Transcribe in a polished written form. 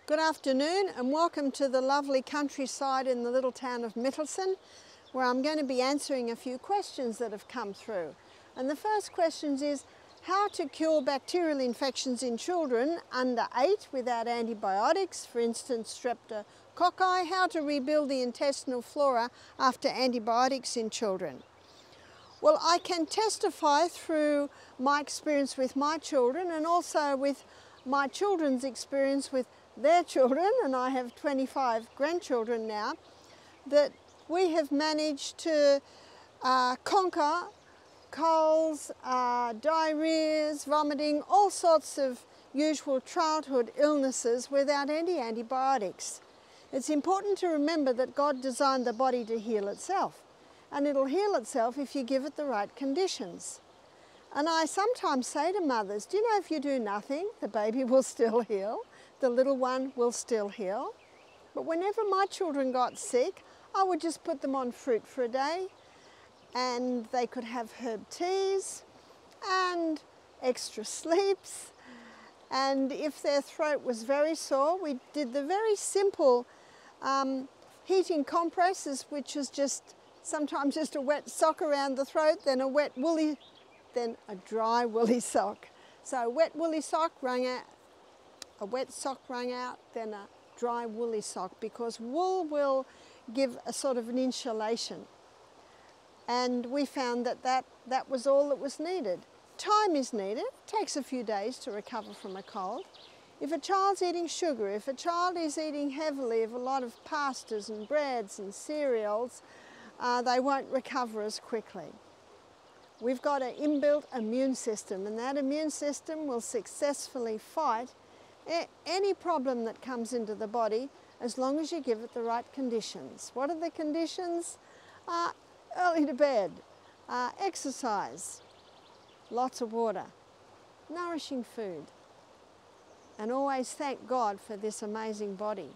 Good afternoon and welcome to the lovely countryside in the little town of Mittelsen, where I'm going to be answering a few questions that have come through. And the first question is how to cure bacterial infections in children under 8 without antibiotics, for instance streptococci, how to rebuild the intestinal flora after antibiotics in children. Well, I can testify through my experience with my children and also with my children's experience with their children, and I have 25 grandchildren now, that we have managed to conquer colds, diarrheas, vomiting, all sorts of usual childhood illnesses without any antibiotics. It's important to remember that God designed the body to heal itself, and it'll heal itself if you give it the right conditions. And I sometimes say to mothers, do you know if you do nothing, the baby will still heal, the little one will still heal. But whenever my children got sick, I would just put them on fruit for a day, and they could have herb teas and extra sleeps. And if their throat was very sore, we did the very simple heating compresses, which is just sometimes just a wet sock around the throat, then a wet woolly, then a dry woolly sock. So a wet woolly sock wrung out, a wet sock wrung out, then a dry woolly sock, because wool will give a sort of an insulation. And we found that that was all that was needed. Time is needed. It takes a few days to recover from a cold. If a child's eating sugar, if a child is eating heavily of a lot of pastas and breads and cereals, they won't recover as quickly. We've got an inbuilt immune system, and that immune system will successfully fight any problem that comes into the body as long as you give it the right conditions. What are the conditions? Early to bed, exercise, lots of water, nourishing food, and always thank God for this amazing body.